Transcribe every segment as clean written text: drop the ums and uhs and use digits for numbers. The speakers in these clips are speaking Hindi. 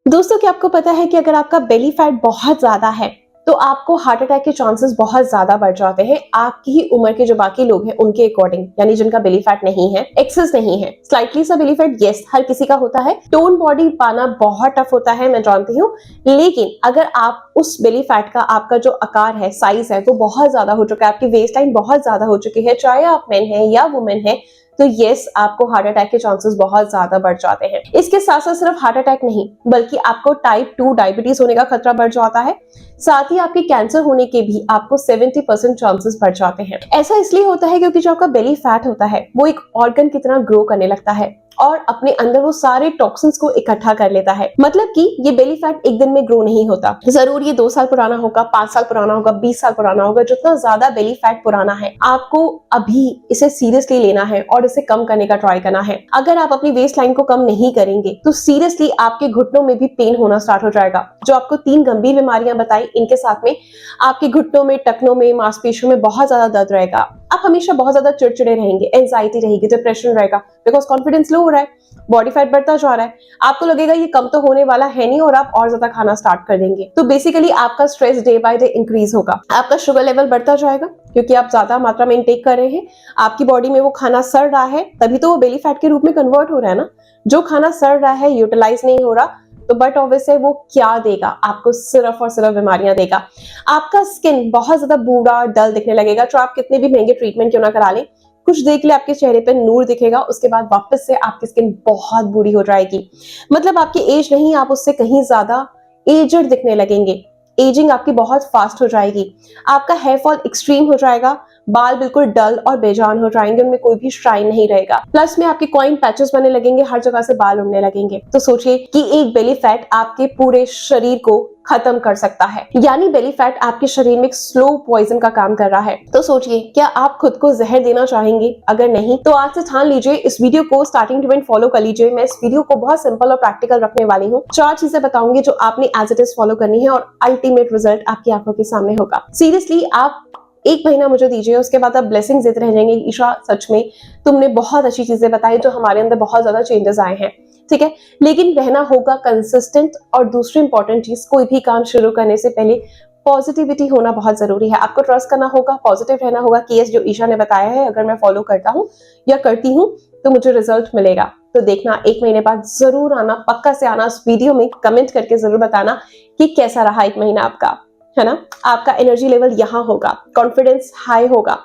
दोस्तों, क्या आपको पता है कि अगर आपका बेली फैट बहुत ज्यादा है तो आपको हार्ट अटैक के चांसेस बहुत ज्यादा बढ़ जाते हैं आपकी ही उम्र के जो बाकी लोग हैं उनके अकॉर्डिंग, यानी जिनका बेली फैट नहीं है, एक्सेस नहीं है, स्लाइटली सा बेली फैट यस हर किसी का होता है। टोन बॉडी पाना बहुत टफ होता है, मैं जानती हूँ, लेकिन अगर आप उस बेली फैट का आपका जो आकार है, साइज है, वो बहुत ज्यादा हो चुका है, आपकी वेस्ट लाइन बहुत ज्यादा हो चुकी है, चाहे आप मेन है या वुमेन है, तो यस आपको हार्ट अटैक के चांसेस बहुत ज्यादा बढ़ जाते हैं। इसके साथ साथ सिर्फ हार्ट अटैक नहीं बल्कि आपको टाइप 2 डायबिटीज होने का खतरा बढ़ जाता है, साथ ही आपके कैंसर होने के भी आपको 70% चांसेस बढ़ जाते हैं। ऐसा इसलिए होता है क्योंकि जो आपका बेली फैट होता है वो एक ऑर्गन की तरह ग्रो करने लगता है और अपने अंदर वो सारे टॉक्सिन्स को इकट्ठा कर लेता है। मतलब कि ये बेली फैट एक दिन में ग्रो नहीं होता, जरूर ये 2 साल पुराना होगा, 5 साल पुराना होगा, 20 साल पुराना होगा। जितना ज्यादा बेली फैट पुराना है आपको अभी इसे सीरियसली लेना है और इसे कम करने का ट्राई करना है। अगर आप अपनी वेस्ट लाइन को कम नहीं करेंगे तो सीरियसली आपके घुटनों में भी पेन होना स्टार्ट हो जाएगा। जो आपको 3 गंभीर बीमारियां बताई, इनके साथ में आपके घुटनों में, टखनों में, मांसपेशियों में बहुत ज्यादा दर्द रहेगा। आप हमेशा बहुत ज्यादा चिड़चिड़े रहेंगे, एंजाइटी रहेगी, डिप्रेशन रहेगा, बिकॉज कॉन्फिडेंस लो हो रहा है, बॉडी फैट बढ़ता जा रहा है, आपको लगेगा ये कम तो होने वाला है नहीं और आप और ज्यादा खाना स्टार्ट कर देंगे। तो बेसिकली आपका stress day by day increase होगा, आपका शुगर लेवल बढ़ता जाएगा क्योंकि आप ज्यादा मात्रा में इनटेक कर रहे हैं, आपकी बॉडी में वो खाना सड़ रहा है, तभी तो वो बेली फैट के रूप में कन्वर्ट हो रहा है ना। जो खाना सड़ रहा है, यूटिलाइज नहीं हो रहा, तो बट ऑब्वियस है वो क्या देगा आपको, सिर्फ और सिर्फ बीमारियां देगा। आपका स्किन बहुत ज्यादा बूढ़ा डल दिखने लगेगा, तो आप कितने भी महंगे ट्रीटमेंट क्यों ना करा लें, कुछ देर के लिए आपके चेहरे पे नूर दिखेगा, उसके बाद वापस से आपकी स्किन बहुत बुरी हो जाएगी। मतलब आपकी एज नहीं, आप उससे कहीं ज्यादा एजड दिखने लगेंगे, एजिंग आपकी बहुत फास्ट हो जाएगी, आपका हेयर फॉल एक्सट्रीम हो जाएगा, बाल बिल्कुल डल और बेजान हो जाएंगे, उनमें कोई भी शाइन नहीं रहेगा। प्लस में आपके कॉइन पैचेस बनने लगेंगे, हर जगह से बाल उड़ने लगेंगे। तो सोचिए कि एक बेली फैट आपके पूरे शरीर को खत्म कर सकता है, यानी बेली फैट आपके शरीर में एक स्लो पॉइजन का काम कर रहा है। तो सोचिए, क्या आप खुद को जहर देना चाहेंगे? अगर नहीं तो आज से ठान लीजिए, इस वीडियो को स्टार्टिंग टू एंड फॉलो कर लीजिए। मैं इस वीडियो को बहुत सिंपल और प्रैक्टिकल रखने वाली हूँ। 4 चीजें बताऊंगी जो आपने एज इट इज फॉलो करनी है और अल्टीमेट रिजल्ट आपकी आंखों के सामने होगा। सीरियसली आप 1 महीना मुझे दीजिए, उसके बाद आप ब्लेसिंग्स देते रह जाएंगे। ईशा, सच में तुमने बहुत अच्छी चीजें बताई जो हमारे अंदर बहुत ज्यादा चेंजेस आए हैं, ठीक है, लेकिन रहना होगा कंसिस्टेंट। और दूसरी इंपॉर्टेंट चीज, कोई भी काम शुरू करने से पहले पॉजिटिविटी होना बहुत जरूरी है। आपको ट्रस्ट करना होगा, पॉजिटिव रहना होगा कि यस, जो ईशा ने बताया है अगर मैं फॉलो करता हूँ या करती हूँ तो मुझे रिजल्ट मिलेगा। तो देखना, 1 महीने बाद जरूर आना, पक्का से आना, इस वीडियो में कमेंट करके जरूर बताना कि कैसा रहा 1 महीना आपका, है ना। आपका एनर्जी लेवल यहाँ होगा, कॉन्फिडेंस हाई होगा,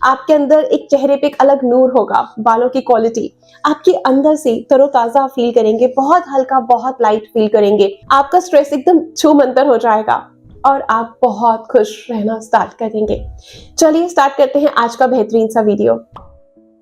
आपके अंदर एक चेहरे पे एक अलग नूर होगा, बालों की क्वालिटी आपके अंदर से तरोताजा फील करेंगे, बहुत हल्का, बहुत लाइट फील करेंगे, आपका स्ट्रेस एकदम छूमंतर हो जाएगा और आप बहुत खुश रहना स्टार्ट कर देंगे। चलिए स्टार्ट करते हैं आज का बेहतरीन सा वीडियो।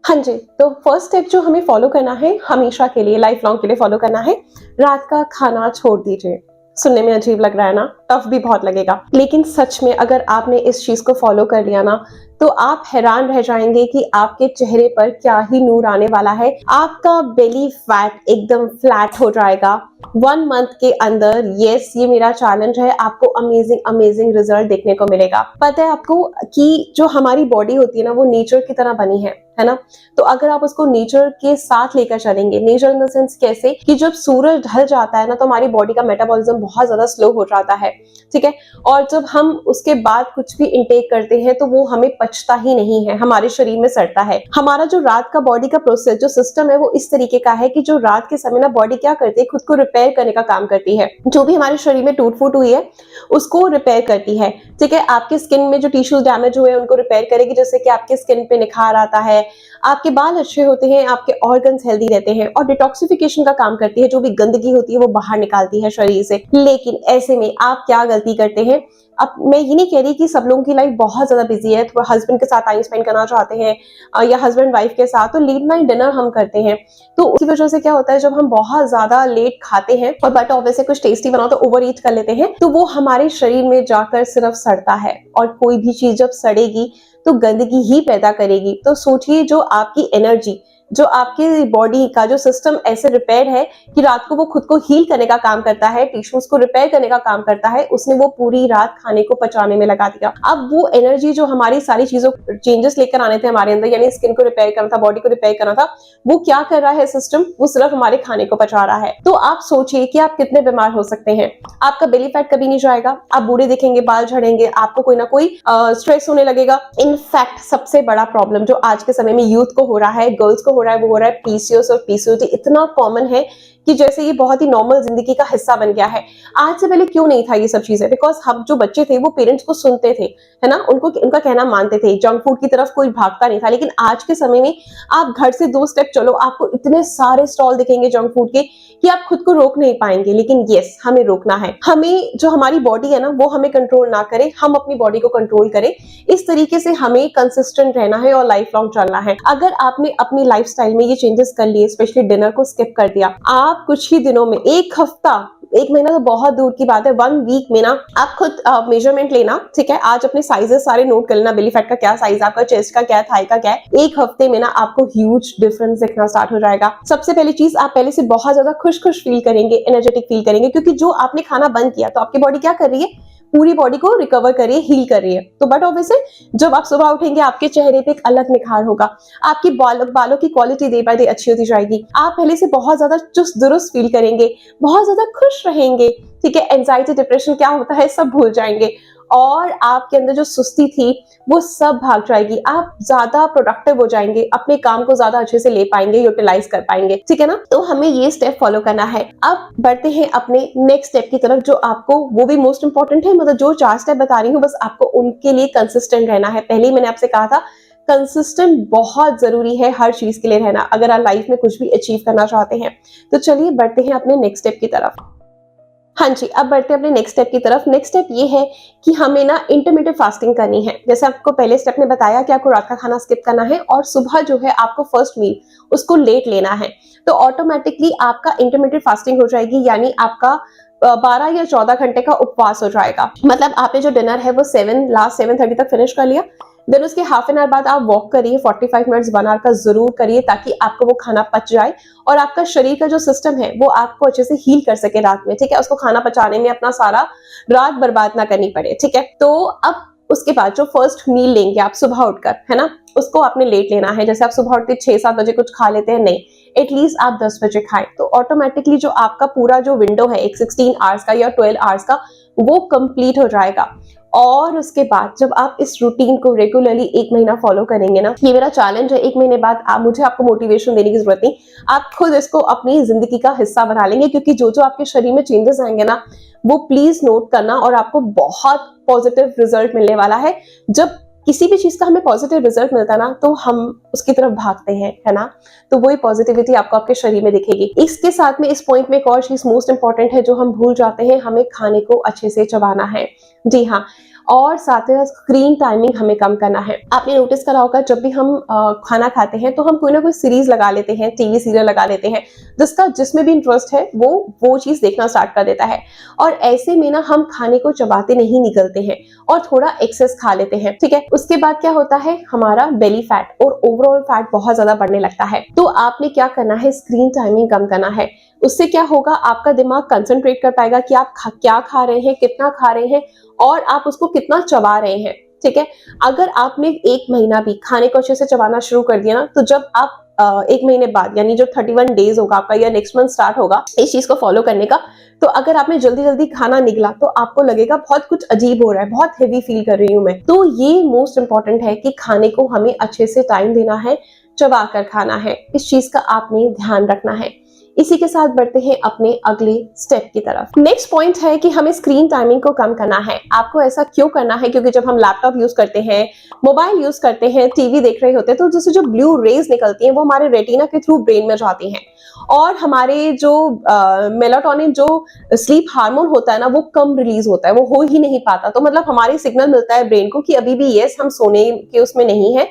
हाँ जी, तो फर्स्ट स्टेप जो हमें फॉलो करना है, हमेशा के लिए, लाइफ लॉन्ग के लिए फॉलो करना है, रात का खाना छोड़ दीजिए। सुनने में अजीब लग रहा है ना, टफ भी बहुत लगेगा, लेकिन सच में अगर आपने इस चीज को फॉलो कर लिया ना तो आप हैरान रह जाएंगे कि आपके चेहरे पर क्या ही नूर आने वाला है। आपका बेली फैट एकदम फ्लैट हो जाएगा 1 मंथ के अंदर। यस, ये मेरा चैलेंज है, आपको अमेजिंग अमेजिंग रिजल्ट देखने को मिलेगा। पता है आपको कि जो हमारी बॉडी होती है ना, वो नेचर की तरह बनी है ना। तो अगर आप उसको नेचर के साथ लेकर चलेंगे, नेचर इन द सेंस कैसे कि जब सूरज ढल जाता है ना तो हमारी बॉडी का मेटाबॉलिज्म बहुत ज्यादा स्लो हो जाता है, ठीक है, और जब हम उसके बाद कुछ भी इंटेक करते हैं तो वो हमें पचता ही नहीं है, हमारे शरीर में सड़ता है। हमारा जो रात का बॉडी का प्रोसेस, जो सिस्टम है, वो इस तरीके का है कि जो रात के समय ना बॉडी क्या करती है, खुद को रिपेयर करने का काम करती है। जो भी हमारे शरीर में टूट फूट हुई है उसको रिपेयर करती है, ठीक है। आपके स्किन में जो टिश्यूज डैमेज हुए हैं उनको रिपेयर करेगी, जैसे कि आपके स्किन पे निखार आता है, आपके बाल अच्छे होते हैं, आपके ऑर्गन्स हेल्दी रहते हैं, और डिटॉक्सिफिकेशन का काम करती है, जो भी गंदगी होती है वो बाहर निकालती है शरीर से। लेकिन ऐसे में आप क्या गलती करते हैं, अब मैं ये नहीं कह रही कि सब लोगों की लाइफ बहुत ज्यादा बिजी है, तो हस्बैंड के साथ टाइम स्पेंड करना चाहते हैं या हस्बैंड वाइफ के साथ, तो लेट नाइट डिनर हम करते हैं। तो उसकी वजह से क्या होता है, जब हम बहुत ज्यादा लेट खाते हैं और बट ऑब्वियसली कुछ टेस्टी बनाओ तो ओवर ईट कर लेते हैं, तो वो हमारे शरीर में जाकर सिर्फ सड़ता है, और कोई भी चीज जब सड़ेगी तो गंदगी ही पैदा करेगी। तो सोचिए, जो आपकी एनर्जी जो आपके बॉडी का जो सिस्टम ऐसे रिपेयर है कि रात को वो खुद को हील करने का काम करता है, टिश्यूज को रिपेयर करने का काम करता है, उसने वो पूरी रात खाने को पचाने में लगा दिया। अब वो एनर्जी जो हमारी सारी चीजों चेंजेस लेकर आने थे हमारे अंदर, यानी स्किन को रिपेयर करना था, बॉडी को रिपेयर करना था, वो क्या कर रहा है सिस्टम, वो सिर्फ हमारे खाने को पचा रहा है। तो आप सोचिए कि आप कितने बीमार हो सकते हैं। आपका बेली फैट कभी नहीं जाएगा, आप बूढ़े दिखेंगे, बाल झड़ेंगे, आपको कोई ना कोई स्ट्रेस होने लगेगा। इनफैक्ट सबसे बड़ा प्रॉब्लम जो आज के समय में यूथ को हो रहा है, गर्ल्स को हो रहा है, वो हो रहा है पीसीओएस और पीसीओडी। इतना कॉमन है कि जैसे ये बहुत ही नॉर्मल जिंदगी का हिस्सा बन गया है। आज से पहले क्यों नहीं था ये सब चीजें? बिकॉज हम जो बच्चे थे वो पेरेंट्स को सुनते थे, है ना, उनको उनका कहना मानते थे, जंक फूड की तरफ कोई भागता नहीं था। लेकिन आज के समय में आप घर से 2 स्टेप चलो, आपको इतने सारे स्टॉल दिखेंगे जंक फूड के कि आप खुद को रोक नहीं पाएंगे। लेकिन यस, हमें रोकना है। हमें जो हमारी बॉडी है ना, वो हमें कंट्रोल ना करे, हम अपनी बॉडी को कंट्रोल करें। इस तरीके से हमें कंसिस्टेंट रहना है और लाइफ लॉन्ग चलना है। अगर आपने अपनी लाइफस्टाइल में ये चेंजेस कर लिए, स्पेशली डिनर को स्किप कर दिया, आप कुछ ही दिनों में, 1 हफ्ता, 1 महीना तो बहुत दूर की बात है, 1 वीक में ना आप खुद मेजरमेंट लेना, ठीक है, आज अपने साइजेस सारे नोट कर लेना, बेली फैट का क्या साइज, आपका चेस्ट का क्या है, थाई का क्या है। 1 हफ्ते में ना आपको ह्यूज डिफरेंस दिखना स्टार्ट हो जाएगा। सबसे पहली चीज, आप पहले से बहुत ज्यादा खुश खुश फील करेंगे, एनर्जेटिक फील करेंगे, क्योंकि जो आपने खाना बंद किया तो आपकी बॉडी क्या कर रही है, पूरी बॉडी को रिकवर कर रही है, हील कर रही है। तो बट ऑब्वियसली जब आप सुबह उठेंगे, आपके चेहरे पे एक अलग निखार होगा, आपकी बालों की क्वालिटी डे बाय डे अच्छी होती जाएगी, आप पहले से बहुत ज्यादा चुस्त दुरुस्त फील करेंगे, बहुत ज्यादा खुश रहेंगे, ठीक है, एंजाइटी डिप्रेशन क्या होता है सब भूल जाएंगे, और आपके अंदर जो सुस्ती थी वो सब भाग जाएगी। आप ज्यादा प्रोडक्टिव हो जाएंगे, अपने काम को ज्यादा अच्छे से ले पाएंगे, यूटिलाइज कर पाएंगे, ठीक है ना। तो हमें ये स्टेप फॉलो करना है। अब बढ़ते हैं अपने नेक्स्ट स्टेप की तरफ, जो आपको, वो भी मोस्ट इंपॉर्टेंट है। मतलब जो 4 स्टेप बता रही हूँ, बस आपको उनके लिए कंसिस्टेंट रहना है। पहले ही मैंने आपसे कहा था, कंसिस्टेंट बहुत जरूरी है हर चीज के लिए रहना, अगर आप लाइफ में कुछ भी अचीव करना चाहते हैं। तो चलिए बढ़ते हैं अपने नेक्स्ट स्टेप की तरफ। हाँ जी, अब बढ़ते हैं अपने नेक्स्ट स्टेप की तरफ। नेक्स्ट स्टेप ये है कि हमें ना इंटरमिटेंट फास्टिंग करनी है। जैसे आपको पहले स्टेप में बताया कि आपको रात का खाना स्किप करना है और सुबह जो है आपको फर्स्ट मील उसको लेट लेना है। तो ऑटोमेटिकली आपका इंटरमिटेंट फास्टिंग हो जाएगी, यानी आपका 12 या 14 घंटे का उपवास हो जाएगा। मतलब आपने जो डिनर है वो 7:30 तक फिनिश कर लिया, देन उसके हाफ एन आवर बाद आप वॉक करिए, 45 मिनट्स 1 आवर का जरूर करिए, ताकि आपको वो खाना पच जाए और आपका शरीर का जो सिस्टम है वो आपको अच्छे से हील कर सके रात में, ठीक है, उसको खाना पचाने में अपना सारा रात बर्बाद ना करनी पड़े, ठीक है। तो अब उसके बाद जो फर्स्ट मील लेंगे आप सुबह उठकर, है ना, उसको आपने लेट लेना है। जैसे आप सुबह उठते 6-7 बजे कुछ खा लेते हैं, नहीं, एटलीस्ट आप 10 बजे खाएं। तो ऑटोमेटिकली जो आपका पूरा जो विंडो है एक 16 आवर्स का या 12 आवर्स का, वो कंप्लीट हो जाएगा। और उसके बाद जब आप इस रूटीन को रेगुलरली 1 महीना फॉलो करेंगे ना, ये मेरा चैलेंज है, 1 महीने बाद मुझे आपको मोटिवेशन देने की जरूरत नहीं, आप खुद इसको अपनी जिंदगी का हिस्सा बना लेंगे, क्योंकि जो जो आपके शरीर में चेंजेस आएंगे ना, वो प्लीज नोट करना, और आपको बहुत पॉजिटिव रिजल्ट मिलने वाला है। जब किसी भी चीज का हमें पॉजिटिव रिजल्ट मिलता है ना, तो हम उसकी तरफ भागते हैं, है ना, तो वही पॉजिटिविटी आपको आपके शरीर में दिखेगी। इसके साथ में इस पॉइंट में एक और चीज मोस्ट इंपॉर्टेंट है जो हम भूल जाते हैं, हमें खाने को अच्छे से चबाना है। जी हाँ, और साथ ही स्क्रीन टाइमिंग हमें कम करना है। आपने नोटिस करा होगा, जब भी हम खाना खाते हैं तो हम कोई ना कोई सीरीज लगा लेते हैं, टीवी सीरियल लगा लेते हैं, जिसमें भी इंटरेस्ट है वो चीज देखना स्टार्ट कर देता है, और ऐसे में ना हम खाने को चबाते नहीं निकलते हैं और थोड़ा एक्सेस खा लेते हैं, ठीक है। उसके बाद क्या होता है, हमारा बेली फैट और ओवरऑल फैट बहुत ज्यादा बढ़ने लगता है। तो आपने क्या करना है, स्क्रीन टाइमिंग कम करना है। उससे क्या होगा, आपका दिमाग कंसंट्रेट कर पाएगा कि आप क्या खा रहे हैं, कितना खा रहे हैं, और आप उसको कितना चबा रहे हैं, ठीक है। अगर आपने 1 महीना भी खाने को अच्छे से चबाना शुरू कर दिया ना, तो जब आप 1 महीने बाद, यानी जो 31 डेज होगा आपका या नेक्स्ट मंथ स्टार्ट होगा इस चीज को फॉलो करने का, तो अगर आपने जल्दी जल्दी खाना निगला तो आपको लगेगा बहुत कुछ अजीब हो रहा है, बहुत हेवी फील कर रही हूं मैं। तो ये मोस्ट इंपॉर्टेंट है कि खाने को हमें अच्छे से टाइम देना है, चबा कर खाना है, इस चीज का आपने ध्यान रखना है। इसी के साथ बढ़ते हैं अपने अगले स्टेप की तरफ। नेक्स्ट पॉइंट है कि हमें स्क्रीन टाइमिंग को कम करना है। आपको ऐसा क्यों करना है, क्योंकि जब हम लैपटॉप यूज करते हैं, मोबाइल यूज करते हैं, टीवी देख रहे होते हैं, तो जैसे जो ब्लू रेज निकलती हैं वो हमारे रेटिना के थ्रू ब्रेन में जाती हैं, और हमारे जो मेलाटोनिन जो स्लीप हार्मोन होता है ना, वो कम रिलीज होता है, वो हो ही नहीं पाता। तो मतलब हमारी सिग्नल मिलता है ब्रेन को कि अभी भी यस हम सोने के उसमें नहीं है,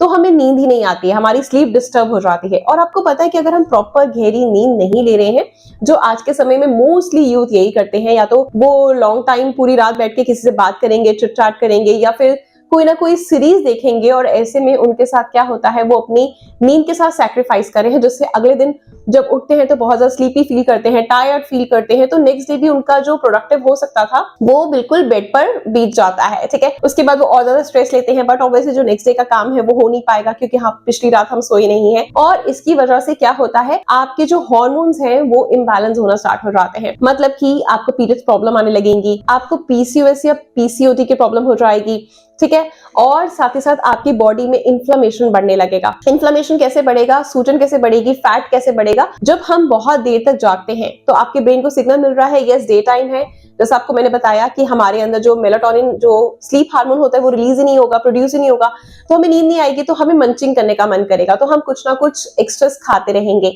तो हमें नींद ही नहीं आती है, हमारी स्लीप डिस्टर्ब हो जाती है। और आपको पता है कि अगर हम प्रॉपर गहरी नींद नहीं ले रहे हैं, जो आज के समय में मोस्टली यूथ यही करते हैं, या तो वो लॉन्ग टाइम पूरी रात बैठ के किसी से बात करेंगे, चिट चैट करेंगे, या फिर कोई ना कोई सीरीज देखेंगे और ऐसे में उनके साथ क्या होता है, वो अपनी नींद के साथ सैक्रिफाइस कर रहे हैं, जिससे अगले दिन जब उठते हैं तो बहुत ज्यादा स्लीपी फील करते हैं, टायर्ड फील करते हैं, तो नेक्स्ट डे भी उनका जो प्रोडक्टिव हो सकता था वो बिल्कुल बेड पर बीत जाता है। ठीक है, उसके बाद वो और ज्यादा स्ट्रेस लेते हैं, बट ऑब्वियसली जो नेक्स्ट डे का काम है वो हो नहीं पाएगा क्योंकि हाँ पिछली रात हम सोए नहीं है। और इसकी वजह से क्या होता है, आपके जो हार्मोन्स हैं वो इम्बैलेंस होना स्टार्ट हो जाते हैं, मतलब कि आपको पीरियड्स प्रॉब्लम आने लगेंगी, आपको पीसीओएस या पीसीओडी की प्रॉब्लम हो जाएगी। ठीक है, और साथ ही साथ आपकी बॉडी में इन्फ्लेमेशन बढ़ने लगेगा। इन्फ्लेमेशन कैसे बढ़ेगा, सूजन कैसे बढ़ेगी, फैट कैसे बढ़ेगा, जब हम बहुत देर तक जागते हैं तो आपके ब्रेन को सिग्नल मिल रहा है यस डे टाइम है, जैसे आपको मैंने बताया कि हमारे अंदर जो मेलाटोनिन जो स्लीप हार्मोन होता है वो रिलीज ही नहीं होगा, प्रोड्यूस ही नहीं होगा, तो हमें नींद नहीं आएगी, तो हमें मंचिंग करने का मन करेगा, तो हम कुछ ना कुछ एक्स्ट्रास खाते रहेंगे।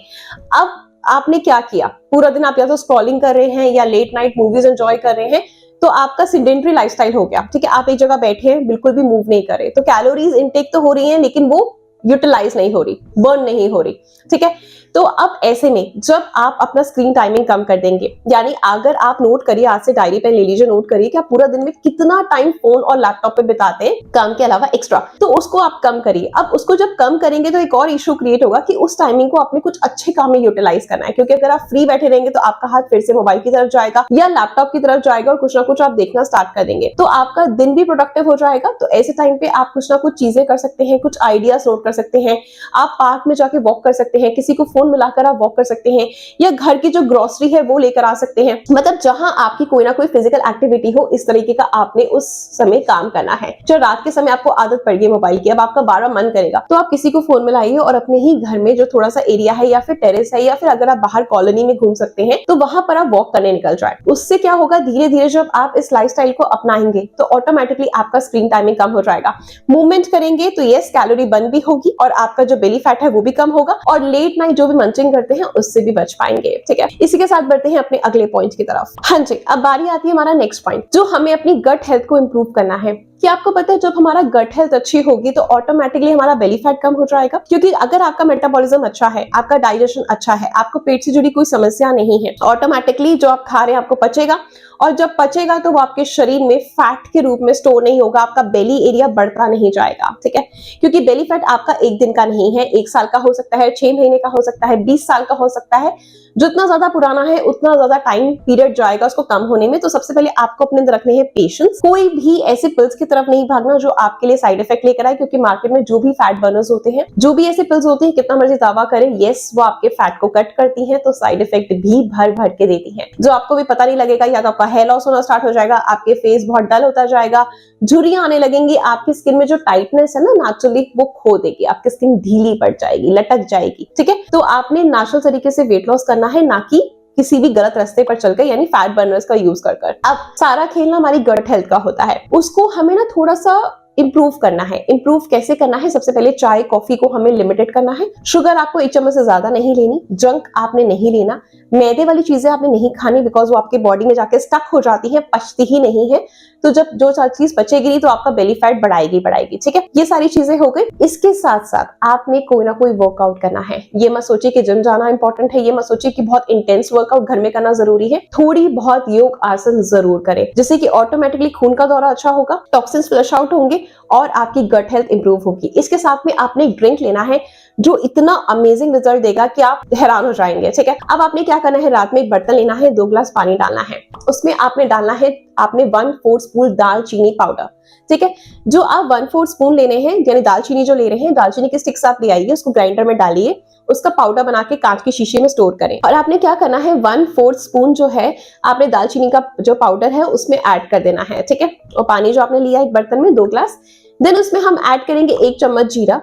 अब आपने क्या किया, पूरा दिन आप या तो स्क्रॉलिंग कर रहे हैं या लेट नाइट मूवीज एंजॉय कर रहे हैं, तो आपका सिडेंटरी लाइफस्टाइल हो गया। ठीक है, आप एक जगह बैठे हैं, बिल्कुल भी मूव नहीं कर रहे, तो कैलोरीज इनटेक तो हो रही हैं लेकिन वो यूटिलाइज नहीं हो रही, बर्न नहीं हो रही। ठीक है, तो अब ऐसे में जब आप अपना स्क्रीन टाइमिंग कम कर देंगे, यानी अगर आप नोट करिए, आज से डायरी पेन ले लीजिए, नोट करिए कि आप पूरा दिन में कितना टाइम फोन और लैपटॉप पे बिताते हैं काम के अलावा एक्स्ट्रा, तो उसको आप कम करिए। अब उसको जब कम करेंगे तो एक और इशू क्रिएट होगा कि उस टाइमिंग को आपने कुछ अच्छे काम में यूटिलाइज करना है, क्योंकि अगर आप फ्री बैठे रहेंगे तो आपका हाथ फिर से मोबाइल की तरफ जाएगा या लैपटॉप की तरफ जाएगा और कुछ ना कुछ आप देखना स्टार्ट कर देंगे, तो आपका दिन भी प्रोडक्टिव हो जाएगा। तो ऐसे टाइम पे आप कुछ ना कुछ चीजें कर सकते हैं, कुछ आइडियाज नोट कर सकते हैं, आप पार्क में जाके वॉक कर सकते हैं, किसी को फोन मिलाकर आप वॉक कर सकते हैं, या घर की जो ग्रोसरी है वो लेकर आ सकते हैं, मतलब जहां आपकी कोई ना कोई फिजिकल एक्टिविटी हो, इस तरीके का आपने उस समय काम करना है। जो रात के समय आपको आदत पड़ गई मोबाइल की, अब आपका बार बार मन करेगा, तो आप किसी को फोन मिलाइए और अपने ही घर में जो थोड़ा सा एरिया है या फिर टेरेस है या फिर अगर आप बाहर कॉलोनी में घूम सकते हैं तो वहां पर आप वॉक करने निकल जाए। उससे क्या होगा, धीरे धीरे जब आप इस लाइफस्टाइल को अपनाएंगे तो ऑटोमेटिकली आपका स्क्रीन टाइमिंग कम हो जाएगा। मूवमेंट करेंगे तो यस कैलोरी बर्न भी होगी और आपका जो बेली फैट है वो भी कम होगा, और लेट नाइट जो भी मंचिंग करते हैं उससे भी बच पाएंगे। ठीक है, इसी के साथ बढ़ते हैं अपने अगले पॉइंट की तरफ। हाँ जी, अब बारी आती है हमारा नेक्स्ट पॉइंट, जो हमें अपनी गट हेल्थ को इंप्रूव करना है। कि आपको पता है जब हमारा गट हेल्थ अच्छी होगी तो ऑटोमेटिकली हमारा बेली फैट कम हो जाएगा, क्योंकि अगर आपका मेटाबॉलिज्म अच्छा है, आपका डाइजेशन अच्छा है, आपको पेट से जुड़ी कोई समस्या नहीं है, ऑटोमेटिकली जो आप खा रहे हैं आपको पचेगा, और जब पचेगा तो वो आपके शरीर में फैट के रूप में स्टोर नहीं होगा, आपका बेली एरिया बढ़ता नहीं जाएगा। ठीक है, क्योंकि बेली फैट आपका एक दिन का नहीं है, 1 साल का हो सकता है, 6 महीने का हो सकता है, 20 साल का हो सकता है, जितना ज्यादा पुराना है उतना ज्यादा टाइम पीरियड जाएगा उसको कम होने में। तो सबसे पहले आपको अपने अंदर रखने हैं पेशेंस, कोई भी ऐसे पिल्स की तरफ नहीं भागना जो आपके लिए साइड इफेक्ट लेकर आए, क्योंकि मार्केट में जो भी फैट बर्नर्स होते हैं, जो भी ऐसे पिल्स होती हैं, कितना मर्जी दावा करें यस वो आपके फैट को कट करती हैं, तो साइड इफेक्ट भी भर भर के देती हैं, जो आपको भी पता नहीं लगेगा। या तो आपका हेयर लॉस होना स्टार्ट हो जाएगा, आपके फेस बहुत डल होता जाएगा, झुर्रियां आने लगेंगी, आपकी स्किन में जो टाइटनेस है ना नेचुरली वो खो देगी, आपकी स्किन ढीली पड़ जाएगी, लटक जाएगी। ठीक है, तो आपने नेचुरल तरीके से वेट लॉस करना है, ना कि किसी भी गलत रास्ते पर चलकर, यानी फैट बर्नर्स का यूज कर। अब सारा खेलना हमारी गट हेल्थ का होता है, उसको हमें ना थोड़ा सा इंप्रूव करना है। इंप्रूव कैसे करना है, सबसे पहले चाय कॉफी को हमें लिमिटेड करना है, शुगर आपको 1 चम्मच से ज्यादा नहीं लेनी, जंक आपने नहीं लेना, मैदे वाली चीजें आपने नहीं खानी, बिकॉज वो आपके बॉडी में जाके स्टक हो जाती है, पचती ही नहीं है, तो जब जो चीज बचेगी नहीं तो आपका बेली फैट बढ़ाएगी। ठीक है, ये सारी चीजें हो गई। इसके साथ साथ आपने कोई ना कोई वर्कआउट करना है। ये मत सोचिए कि जिम जाना इंपॉर्टेंट है, ये मत सोचिए कि बहुत इंटेंस वर्कआउट घर में करना जरूरी है, थोड़ी बहुत योग आसन जरूर करें, जिससे कि ऑटोमेटिकली खून का दौरा अच्छा होगा, टॉक्सिन्स फ्लश आउट होंगे और आपकी गट हेल्थ इंप्रूव होगी। इसके साथ में आपने एक ड्रिंक लेना है जो इतना अमेजिंग रिजल्ट देगा कि आप हैरान हो जाएंगे। ठीक है, अब आपने क्या करना है, रात में एक बर्तन लेना है, 2 गिलास पानी डालना है, उसमें आपने डालना है 1/4 स्पून दालचीनी पाउडर। ठीक है, जो आप 1/4 स्पून लेने हैं, यानी दालचीनी जो ले रहे हैं, दालचीनी के स्टिक्स आप ले आइए, उसको ग्राइंडर में डालिए, उसका पाउडर बना के कांच की शीशी में स्टोर करें। और आपने क्या करना है, 1/4 स्पून जो है आपने दालचीनी का जो पाउडर है उसमें ऐड कर देना है। ठीक है, और पानी जो आपने लिया एक बर्तन में 2 गिलास, देन उसमें हम ऐड करेंगे 1 चम्मच जीरा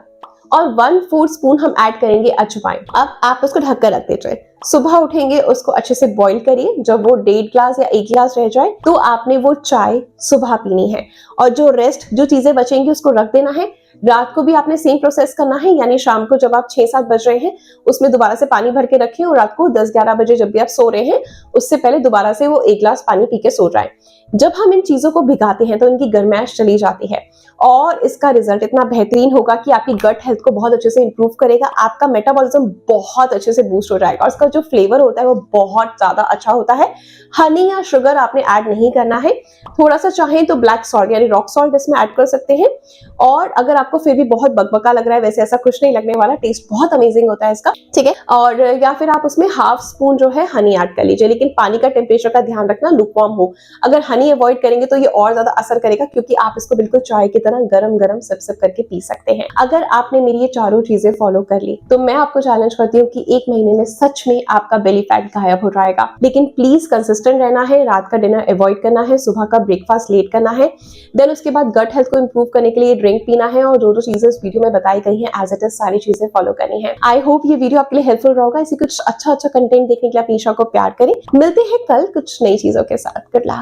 और 1/4 स्पून हम ऐड करेंगे अजवाइन। अब आप उसको ढक कर रख दीजिए, सुबह उठेंगे उसको अच्छे से बॉईल करिए, जब वो 1.5 गिलास या 1 गिलास रह जाए तो आपने वो चाय सुबह पीनी है, और जो रेस्ट जो चीजें बचेंगी उसको रख देना है। रात को भी आपने सेम प्रोसेस करना है, यानी शाम को जब आप 6-7 बज रहे हैं उसमें दोबारा से पानी भर के रखें, और रात को 10-11 बजे जब भी आप सो रहे हैं उससे पहले दोबारा से वो 1 गिलास पानी पी के सो जाए। जब हम इन चीजों को भिगाते हैं तो इनकी गर्माइश चली जाती है, और इसका रिजल्ट इतना बेहतरीन होगा कि आपकी गट हेल्थ को बहुत अच्छे से इंप्रूव करेगा, आपका मेटाबॉलिज्म बहुत अच्छे से बूस्ट हो जाएगा और इसका जो फ्लेवर होता है वो बहुत ज्यादा अच्छा होता है। हनी या शुगर आपने ऐड नहीं करना है, थोड़ा सा चाहें तो ब्लैक सॉल्ट यानी रॉक सॉल्ट इसमें ऐड कर सकते हैं। और अगर आपको फिर भी बहुत बकबका लग रहा है, वैसे ऐसा कुछ नहीं लगने वाला, टेस्ट बहुत अमेजिंग होता है इसका, ठीक है। और या फिर आप उसमें हाफ स्पून जो है हनी ऐड कर लीजिए, लेकिन पानी का टेम्परेचर का ध्यान रखना लुकवार्म हो। अगर हनी अवॉइड करेंगे तो ये और ज्यादा असर करेगा, क्योंकि आप इसको बिल्कुल चाय की तरह गरम गरम सिप सिप करके पी सकते हैं। अगर आपने मेरी ये चारों चीजें फॉलो कर ली तो मैं आपको चैलेंज करती हूँ कि 1 महीने में सच में आपका बेली फैट गायब हो जाएगा। लेकिन प्लीज कंसिस्टेंट रहना है, रात का डिनर अवॉइड करना है, सुबह का ब्रेकफास्ट लेट करना है, देन उसके बाद गट हेल्थ को इंप्रूव करने के लिए ड्रिंक पीना है, और जो जो चीजें इस वीडियो में बताई गई हैं एज इट इज सारी चीजें फॉलो करनी है। आई होप ये वीडियो आपके लिए हेल्पफुल रहोगा। इसी कुछ अच्छा कंटेंट देखने के लिए आप ईशा को प्यार करें। मिलते हैं कल कुछ नई चीजों के साथ। Good luck.